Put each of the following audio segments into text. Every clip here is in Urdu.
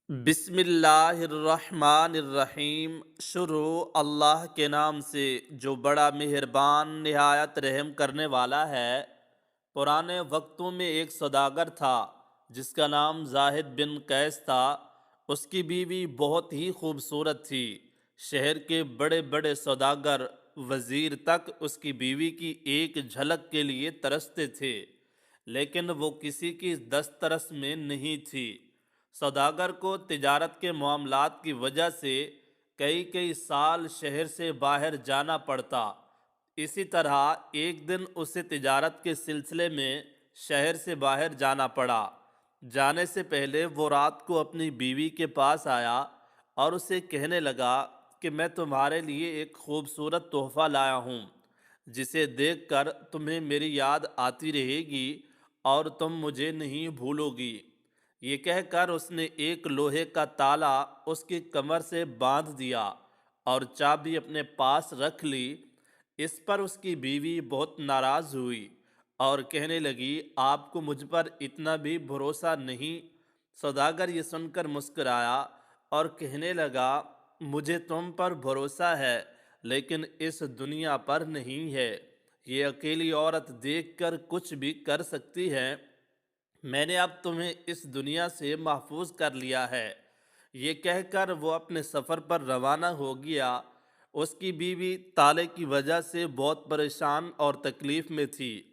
بسم اللہ الرحمن الرحیم۔ شروع اللہ کے نام سے جو بڑا مہربان نہایت رحم کرنے والا ہے۔ پرانے وقتوں میں ایک سوداگر تھا جس کا نام زاہد بن قیس تھا۔ اس کی بیوی بہت ہی خوبصورت تھی۔ شہر کے بڑے بڑے سوداگر، وزیر تک اس کی بیوی کی ایک جھلک کے لیے ترستے تھے، لیکن وہ کسی کی دسترس میں نہیں تھی۔ سوداگر کو تجارت کے معاملات کی وجہ سے کئی سال شہر سے باہر جانا پڑتا۔ اسی طرح ایک دن اسے تجارت کے سلسلے میں شہر سے باہر جانا پڑا۔ جانے سے پہلے وہ رات کو اپنی بیوی کے پاس آیا اور اسے کہنے لگا کہ میں تمہارے لیے ایک خوبصورت تحفہ لایا ہوں، جسے دیکھ کر تمہیں میری یاد آتی رہے گی اور تم مجھے نہیں بھولو گی۔ یہ کہہ کر اس نے ایک لوہے کا تالا اس کی کمر سے باندھ دیا اور چابی اپنے پاس رکھ لی۔ اس پر اس کی بیوی بہت ناراض ہوئی اور کہنے لگی، آپ کو مجھ پر اتنا بھی بھروسہ نہیں؟ سوداگر یہ سن کر مسکرایا اور کہنے لگا، مجھے تم پر بھروسہ ہے لیکن اس دنیا پر نہیں ہے۔ یہ اکیلی عورت دیکھ کر کچھ بھی کر سکتی ہے۔ میں نے اب تمہیں اس دنیا سے محفوظ کر لیا ہے۔ یہ کہہ کر وہ اپنے سفر پر روانہ ہو گیا۔ اس کی بیوی تالے کی وجہ سے بہت پریشان اور تکلیف میں تھی۔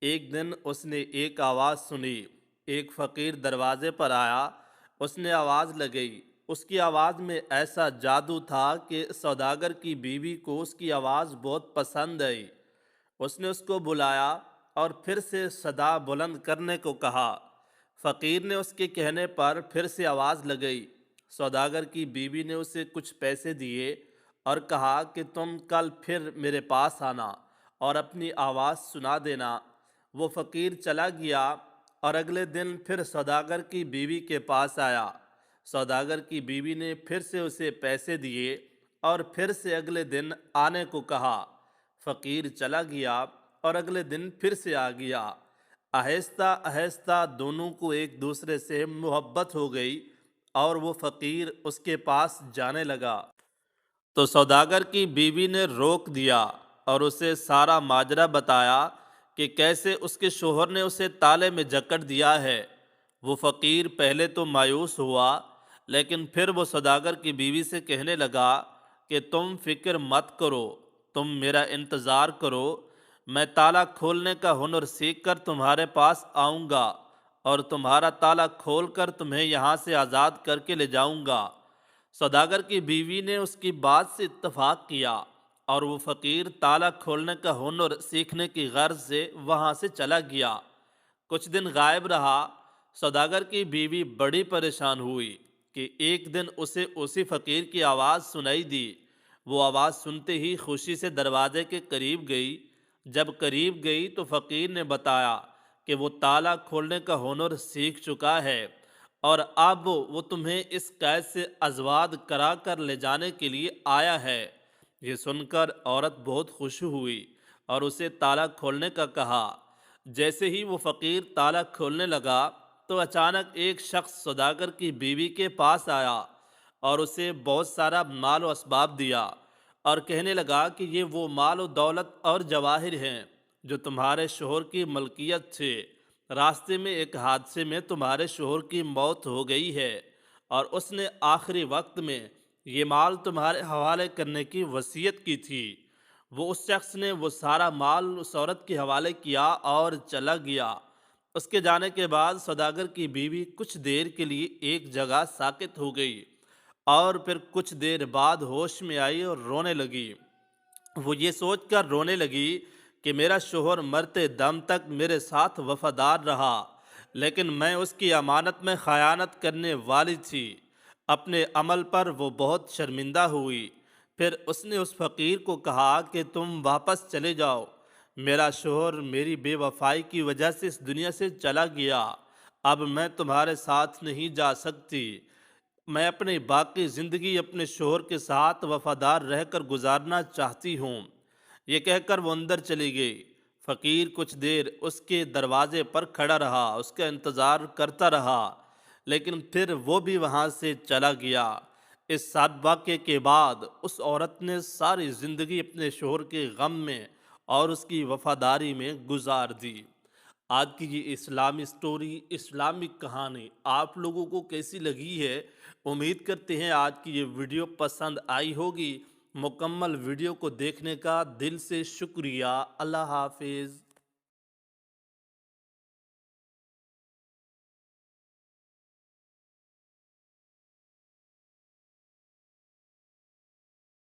ایک دن اس نے ایک آواز سنی۔ ایک فقیر دروازے پر آیا۔ اس نے آواز لگائی۔ اس کی آواز میں ایسا جادو تھا کہ سوداگر کی بیوی کو اس کی آواز بہت پسند آئی۔ اس نے اس کو بلایا اور پھر سے صدا بلند کرنے کو کہا۔ فقیر نے اس کے کہنے پر پھر سے آواز لگائی۔ سوداگر کی بیوی نے اسے کچھ پیسے دیے اور کہا کہ تم کل پھر میرے پاس آنا اور اپنی آواز سنا دینا۔ وہ فقیر چلا گیا اور اگلے دن پھر سوداگر کی بیوی کے پاس آیا۔ سوداگر کی بیوی نے پھر سے اسے پیسے دیے اور پھر سے اگلے دن آنے کو کہا۔ فقیر چلا گیا اور اگلے دن پھر سے آ گیا۔ آہستہ آہستہ دونوں کو ایک دوسرے سے محبت ہو گئی اور وہ فقیر اس کے پاس جانے لگا۔ تو سوداگر کی بیوی نے روک دیا اور اسے سارا ماجرا بتایا کہ کیسے اس کے شوہر نے اسے تالے میں جکڑ دیا ہے۔ وہ فقیر پہلے تو مایوس ہوا، لیکن پھر وہ سوداگر کی بیوی سے کہنے لگا کہ تم فکر مت کرو، تم میرا انتظار کرو، میں تالا کھولنے کا ہنر سیکھ کر تمہارے پاس آؤں گا اور تمہارا تالا کھول کر تمہیں یہاں سے آزاد کر کے لے جاؤں گا۔ سوداگر کی بیوی نے اس کی بات سے اتفاق کیا اور وہ فقیر تالا کھولنے کا ہنر سیکھنے کی غرض سے وہاں سے چلا گیا۔ کچھ دن غائب رہا۔ سوداگر کی بیوی بڑی پریشان ہوئی کہ ایک دن اسے اسی فقیر کی آواز سنائی دی۔ وہ آواز سنتے ہی خوشی سے دروازے کے قریب گئی۔ جب قریب گئی تو فقیر نے بتایا کہ وہ تالا کھولنے کا ہنر سیکھ چکا ہے اور اب وہ تمہیں اس قید سے آزاد کرا کر لے جانے کے لیے آیا ہے۔ یہ سن کر عورت بہت خوش ہوئی اور اسے تالا کھولنے کا کہا۔ جیسے ہی وہ فقیر تالا کھولنے لگا تو اچانک ایک شخص سوداگر کی بیوی کے پاس آیا اور اسے بہت سارا مال و اسباب دیا اور کہنے لگا کہ یہ وہ مال و دولت اور جواہر ہیں جو تمہارے شوہر کی ملکیت تھے۔ راستے میں ایک حادثے میں تمہارے شوہر کی موت ہو گئی ہے اور اس نے آخری وقت میں یہ مال تمہارے حوالے کرنے کی وصیت کی تھی۔ وہ اس شخص نے وہ سارا مال اس عورت کے حوالے کیا اور چلا گیا۔ اس کے جانے کے بعد سوداگر کی بیوی کچھ دیر کے لیے ایک جگہ ساکت ہو گئی اور پھر کچھ دیر بعد ہوش میں آئی اور رونے لگی۔ وہ یہ سوچ کر رونے لگی کہ میرا شوہر مرتے دم تک میرے ساتھ وفادار رہا، لیکن میں اس کی امانت میں خیانت کرنے والی تھی۔ اپنے عمل پر وہ بہت شرمندہ ہوئی۔ پھر اس نے اس فقیر کو کہا کہ تم واپس چلے جاؤ، میرا شوہر میری بے وفائی کی وجہ سے اس دنیا سے چلا گیا، اب میں تمہارے ساتھ نہیں جا سکتی۔ میں اپنی باقی زندگی اپنے شوہر کے ساتھ وفادار رہ کر گزارنا چاہتی ہوں۔ یہ کہہ کر وہ اندر چلی گئی۔ فقیر کچھ دیر اس کے دروازے پر کھڑا رہا، اس کا انتظار کرتا رہا، لیکن پھر وہ بھی وہاں سے چلا گیا۔ اس سات واقعے کے بعد اس عورت نے ساری زندگی اپنے شوہر کے غم میں اور اس کی وفاداری میں گزار دی۔ آج کی یہ اسلامی سٹوری، اسلامی کہانی آپ لوگوں کو کیسی لگی ہے؟ امید کرتے ہیں آج کی یہ ویڈیو پسند آئی ہوگی۔ مکمل ویڈیو کو دیکھنے کا دل سے شکریہ۔ اللہ حافظ۔